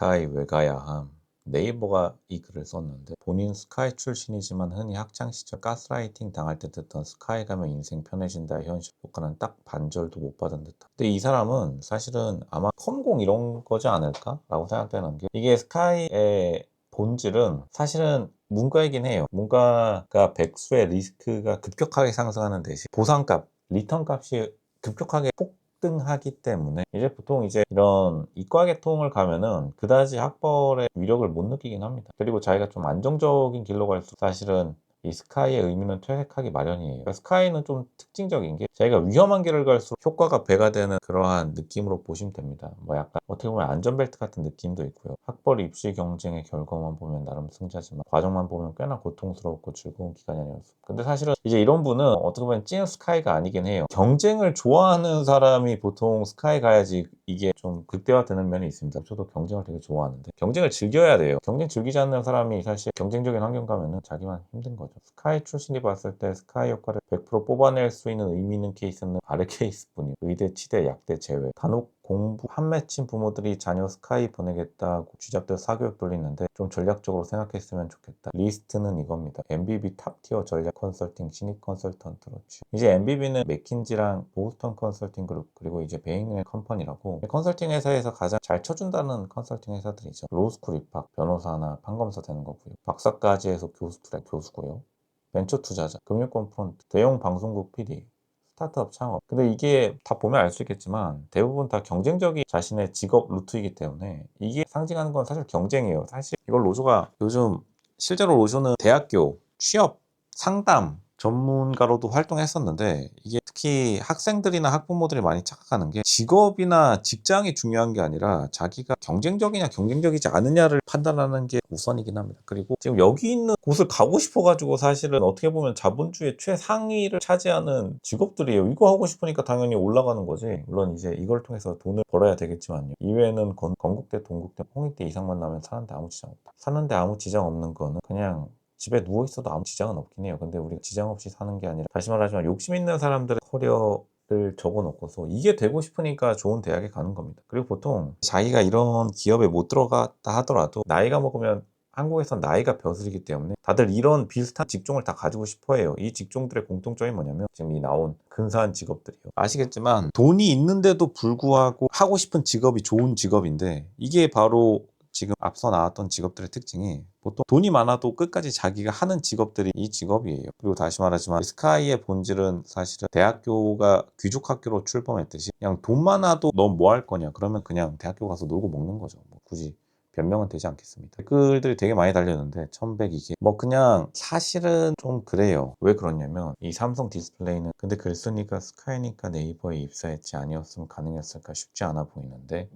스카이 왜 가야 함. 네이버가 이 글을 썼는데 본인 스카이 출신이지만 흔히 학창시절 가스라이팅 당할 때 듣던 스카이 가면 인생 편해진다의 현실 효과는 딱 반절도 못 받은 듯한. 근데 이 사람은 사실은 아마 컴공 이런 거지 않을까? 라고 생각되는 게 이게 스카이의 본질은 사실은 문과이긴 해요. 문과가 백수의 리스크가 급격하게 상승하는 대신 보상값, 리턴 값이 급격하게 폭등하기 때문에 이제 보통 이제 이런 이과 계통을 가면은 그다지 학벌의 위력을 못 느끼긴 합니다. 그리고 자기가 좀 안정적인 길로 갈수록 사실은 이 스카이의 의미는 퇴색하기 마련이에요. 그러니까 스카이는 좀 특징적인 게 자기가 위험한 길을 갈수록 효과가 배가 되는 그러한 느낌으로 보시면 됩니다. 뭐 약간 어떻게 보면 안전벨트 같은 느낌도 있고요. 학벌 입시 경쟁의 결과만 보면 나름 승자지만 과정만 보면 꽤나 고통스럽고 즐거운 기간이 아니었어. 근데 사실은 이제 이런 분은 어떻게 보면 찐 스카이가 아니긴 해요. 경쟁을 좋아하는 사람이 보통 스카이 가야지 이게 좀 극대화되는 면이 있습니다. 저도 경쟁을 되게 좋아하는데 경쟁을 즐겨야 돼요. 경쟁 즐기지 않는 사람이 사실 경쟁적인 환경 가면은 자기만 힘든 거죠. 스카이 출신이 봤을 때 스카이 효과를 100% 뽑아낼 수 있는 의미 있는 케이스는 아래 케이스뿐이에요. 의대, 치대, 약대 제외. 간혹 공부 한 맺힌 부모들이 자녀 스카이 보내겠다고 쥐잡듯 사교육 돌리는데 좀 전략적으로 생각했으면 좋겠다. 리스트는 이겁니다. MBB 탑티어 전략 컨설팅 신입 컨설턴트로 취업. 이제 MBB는 맥킨지랑 보스턴 컨설팅 그룹 그리고 이제 베잉앤 컴퍼니라고 컨설팅 회사에서 가장 잘 쳐준다는 컨설팅 회사들이죠. 로스쿨 입학, 변호사나 판검사 되는 거고요. 박사까지 해서 교수 트랙 교수고요. 벤처 투자자, 금융권 프론트, 대형 방송국 PD, 스타트업 창업. 근데 이게 다 보면 알 수 있겠지만 대부분 다 경쟁적인 자신의 직업 루트이기 때문에 이게 상징하는 건 사실 경쟁이에요. 사실 이걸 로조가 요즘 실제로 로조는 대학교, 취업, 상담 전문가로도 활동했었는데 이게 특히 학생들이나 학부모들이 많이 착각하는 게 직업이나 직장이 중요한 게 아니라 자기가 경쟁적이냐 경쟁적이지 않느냐를 판단하는 게 우선이긴 합니다. 그리고 지금 여기 있는 곳을 가고 싶어가지고 사실은 어떻게 보면 자본주의 최상위를 차지하는 직업들이에요. 이거 하고 싶으니까 당연히 올라가는 거지. 물론 이제 이걸 통해서 돈을 벌어야 되겠지만요. 이외에는 건국대, 동국대, 홍익대 이상만 나면 사는데 아무 지장 없다. 사는데 아무 지장 없는 거는 그냥 집에 누워 있어도 아무 지장은 없긴 해요. 근데 우리가 지장 없이 사는 게 아니라 다시 말하지만 욕심 있는 사람들의 커리어를 적어놓고서 이게 되고 싶으니까 좋은 대학에 가는 겁니다. 그리고 보통 자기가 이런 기업에 못 들어갔다 하더라도 나이가 먹으면 한국에선 나이가 벼슬이기 때문에 다들 이런 비슷한 직종을 다 가지고 싶어 해요. 이 직종들의 공통점이 뭐냐면 지금 이 나온 근사한 직업들이요. 아시겠지만 돈이 있는데도 불구하고 하고 싶은 직업이 좋은 직업인데 이게 바로 지금 앞서 나왔던 직업들의 특징이 보통 돈이 많아도 끝까지 자기가 하는 직업들이 이 직업이에요. 그리고 다시 말하지만 스카이의 본질은 사실은 대학교가 귀족 학교로 출범했듯이 그냥 돈 많아도 너 뭐 할 거냐 그러면 그냥 대학교 가서 놀고 먹는 거죠. 뭐 굳이 변명은 되지 않겠습니다. 댓글들이 되게 많이 달렸는데 1102개 뭐 그냥 사실은 좀 그래요. 왜 그러냐면 이 삼성 디스플레이는 근데 글쓰니까 스카이니까 네이버에 입사했지 아니었으면 가능했을까 쉽지 않아 보이는데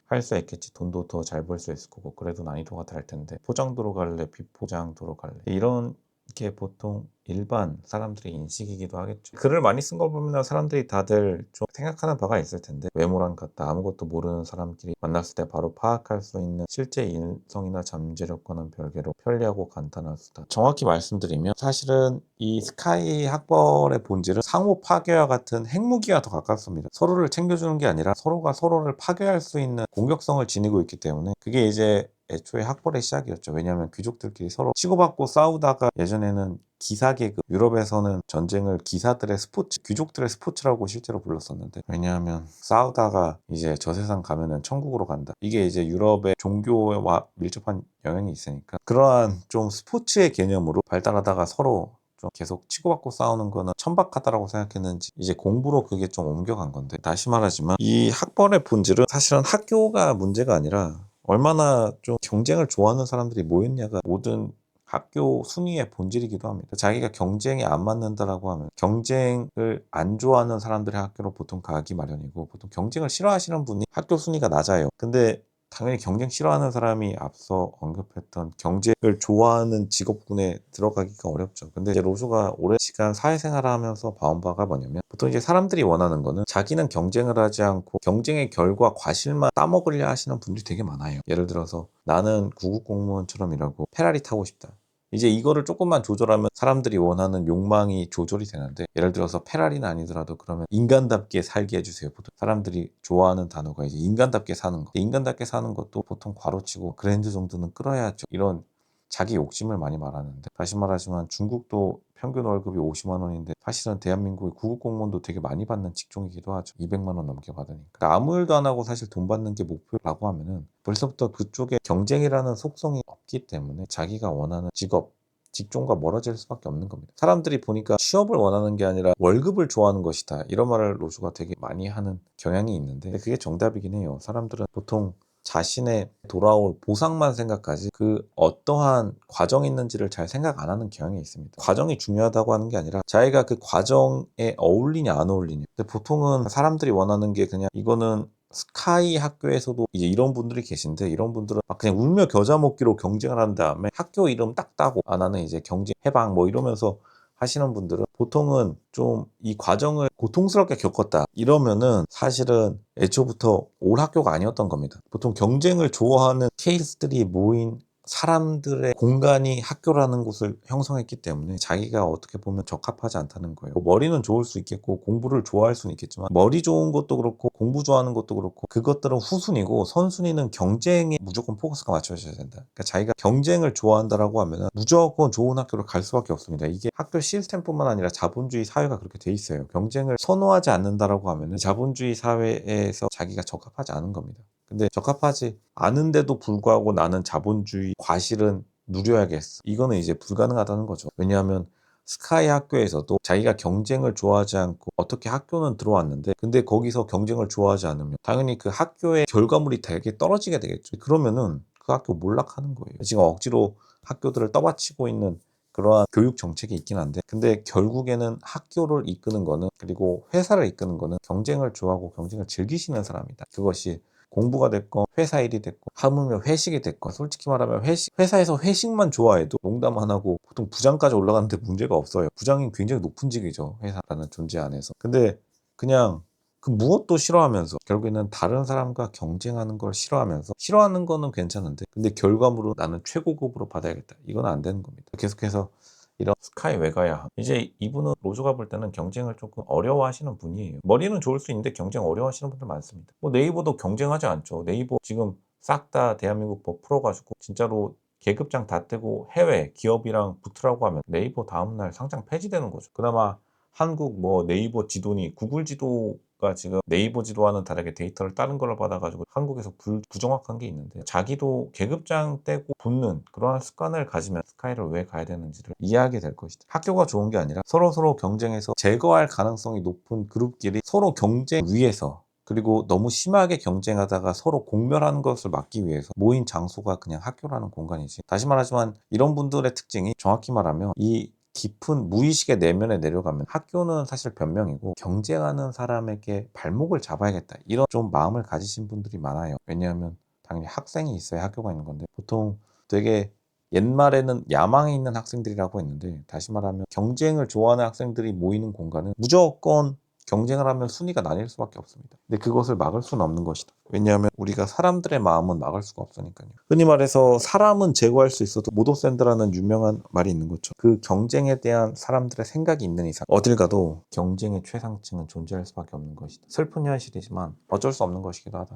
할 수 있겠지. 돈도 더 잘 벌 수 있을 거고 그래도 난이도가 다를 텐데 포장도로 갈래 비포장도로 갈래 이런 게 보통 일반 사람들의 인식이기도 하겠죠. 글을 많이 쓴 걸 보면 사람들이 다들 좀 생각하는 바가 있을 텐데 외모랑 같다 아무것도 모르는 사람끼리 만났을 때 바로 파악할 수 있는 실제 인성이나 잠재력과는 별개로 편리하고 간단한 수다. 정확히 말씀드리면 사실은 이 스카이 학벌의 본질은 상호 파괴와 같은 핵무기와 더 가깝습니다. 서로를 챙겨주는 게 아니라 서로가 서로를 파괴할 수 있는 공격성을 지니고 있기 때문에 그게 이제 애초에 학벌의 시작이었죠. 왜냐하면 귀족들끼리 서로 치고받고 싸우다가 예전에는 기사 계급, 유럽에서는 전쟁을 기사들의 스포츠, 귀족들의 스포츠라고 실제로 불렀었는데 왜냐하면 싸우다가 이제 저 세상 가면은 천국으로 간다. 이게 이제 유럽의 종교와 밀접한 영향이 있으니까 그러한 좀 스포츠의 개념으로 발달하다가 서로 좀 계속 치고받고 싸우는 거는 천박하다라고 생각했는지 이제 공부로 그게 좀 옮겨간 건데 다시 말하지만 이 학벌의 본질은 사실은 학교가 문제가 아니라 얼마나 좀 경쟁을 좋아하는 사람들이 모였냐가 모든 학교 순위의 본질이기도 합니다. 자기가 경쟁에 안 맞는다라고 하면 경쟁을 안 좋아하는 사람들의 학교로 보통 가기 마련이고 보통 경쟁을 싫어하시는 분이 학교 순위가 낮아요. 근데 당연히 경쟁 싫어하는 사람이 앞서 언급했던 경쟁을 좋아하는 직업군에 들어가기가 어렵죠. 근데 이제 로즈가 오랜 시간 사회생활을 하면서 봐온 바가 뭐냐면 보통 이제 사람들이 원하는 거는 자기는 경쟁을 하지 않고 경쟁의 결과 과실만 따먹으려 하시는 분들이 되게 많아요. 예를 들어서 나는 구급 공무원처럼 일하고 페라리 타고 싶다. 이제 이거를 조금만 조절하면 사람들이 원하는 욕망이 조절이 되는데, 예를 들어서 페라리는 아니더라도 그러면 인간답게 살게 해주세요. 보통 사람들이 좋아하는 단어가 이제 인간답게 사는 거. 인간답게 사는 것도 보통 괄호치고 그랜드 정도는 끌어야죠. 이런 자기 욕심을 많이 말하는데, 다시 말하지만 중국도 평균 월급이 50만 원인데 사실은 대한민국의 구급 공무원도 되게 많이 받는 직종이기도 하죠. 200만 원 넘게 받으니까. 그러니까 아무 일도 안 하고 사실 돈 받는 게 목표라고 하면은 벌써부터 그쪽에 경쟁이라는 속성이 없기 때문에 자기가 원하는 직업, 직종과 멀어질 수밖에 없는 겁니다. 사람들이 보니까 취업을 원하는 게 아니라 월급을 좋아하는 것이다, 이런 말을 로주가 되게 많이 하는 경향이 있는데 그게 정답이긴 해요. 사람들은 보통 자신의 돌아올 보상만 생각하지 그 어떠한 과정이 있는지를 잘 생각 안 하는 경향이 있습니다. 과정이 중요하다고 하는 게 아니라 자기가 그 과정에 어울리냐 안 어울리냐. 근데 보통은 사람들이 원하는 게 그냥 이거는 스카이 학교에서도 이제 이런 분들이 계신데, 이런 분들은 막 그냥 울며 겨자 먹기로 경쟁을 한 다음에 학교 이름 딱 따고 나는 이제 경쟁 해방 뭐 이러면서 하시는 분들은 보통은 좀 이 과정을 고통스럽게 겪었다 이러면은 사실은 애초부터 올 학교가 아니었던 겁니다. 보통 경쟁을 좋아하는 케이스들이 모인 사람들의 공간이 학교라는 곳을 형성했기 때문에 자기가 어떻게 보면 적합하지 않다는 거예요. 뭐 머리는 좋을 수 있겠고 공부를 좋아할 수는 있겠지만, 머리 좋은 것도 그렇고 공부 좋아하는 것도 그렇고 그것들은 후순위고, 선순위는 경쟁에 무조건 포커스가 맞춰져야 된다. 그러니까 자기가 경쟁을 좋아한다라고 하면 무조건 좋은 학교를 갈 수밖에 없습니다. 이게 학교 시스템뿐만 아니라 자본주의 사회가 그렇게 돼 있어요. 경쟁을 선호하지 않는다라고 하면 자본주의 사회에서 자기가 적합하지 않은 겁니다. 근데 적합하지 않은데도 불구하고 나는 자본주의 과실은 누려야겠어, 이거는 이제 불가능하다는 거죠. 왜냐하면 스카이 학교에서도 자기가 경쟁을 좋아하지 않고 어떻게 학교는 들어왔는데, 근데 거기서 경쟁을 좋아하지 않으면 당연히 그 학교의 결과물이 되게 떨어지게 되겠죠. 그러면은 그 학교 몰락하는 거예요. 지금 억지로 학교들을 떠받치고 있는 그러한 교육 정책이 있긴 한데, 근데 결국에는 학교를 이끄는 거는, 그리고 회사를 이끄는 거는 경쟁을 좋아하고 경쟁을 즐기시는 사람이다. 그것이 공부가 됐건 회사 일이 됐건 하물며 회식이 됐건, 솔직히 말하면 회사에서 회식만 좋아해도 농담 안 하고 보통 부장까지 올라가는데 문제가 없어요. 부장이 굉장히 높은 직이죠, 회사라는 존재 안에서. 근데 그냥 그 무엇도 싫어하면서 결국에는 다른 사람과 경쟁하는 걸 싫어하면서, 싫어하는 거는 괜찮은데 근데 결과물로 나는 최고급으로 받아야겠다, 이건 안 되는 겁니다. 계속해서 이런 스카이 외가야. 이제 이분은 로즈가 볼 때는 경쟁을 조금 어려워하시는 분이에요. 머리는 좋을 수 있는데 경쟁 어려워하시는 분들 많습니다. 뭐 네이버도 경쟁하지 않죠. 네이버 지금 싹 다 대한민국 법 풀어가지고 진짜로 계급장 다 떼고 해외 기업이랑 붙으라고 하면 네이버 다음날 상장 폐지되는 거죠. 그나마 한국 뭐 네이버 지도니 구글 지도가 지금 네이버 지도와는 다르게 데이터를 다른 걸 받아가지고 한국에서 부정확한 게 있는데, 자기도 계급장 떼고 붙는 그러한 습관을 가지면 스카이를 왜 가야 되는지를 이해하게 될 것이다. 학교가 좋은 게 아니라 서로 경쟁해서 제거할 가능성이 높은 그룹끼리 서로 경쟁 위해서, 그리고 너무 심하게 경쟁하다가 서로 공멸하는 것을 막기 위해서 모인 장소가 그냥 학교라는 공간이지. 다시 말하지만 이런 분들의 특징이 정확히 말하면 이 깊은 무의식의 내면에 내려가면 학교는 사실 변명이고 경쟁하는 사람에게 발목을 잡아야겠다, 이런 좀 마음을 가지신 분들이 많아요. 왜냐하면 당연히 학생이 있어야 학교가 있는 건데, 보통 되게 옛말에는 야망이 있는 학생들이라고 했는데, 다시 말하면 경쟁을 좋아하는 학생들이 모이는 공간은 무조건 경쟁을 하면 순위가 나뉠 수밖에 없습니다. 근데 그것을 막을 수는 없는 것이다. 왜냐하면 우리가 사람들의 마음은 막을 수가 없으니까요. 흔히 말해서 사람은 제거할 수 있어도 못 없앤다라는 유명한 말이 있는 거죠. 그 경쟁에 대한 사람들의 생각이 있는 이상 어딜 가도 경쟁의 최상층은 존재할 수밖에 없는 것이다. 슬픈 현실이지만 어쩔 수 없는 것이기도 하다.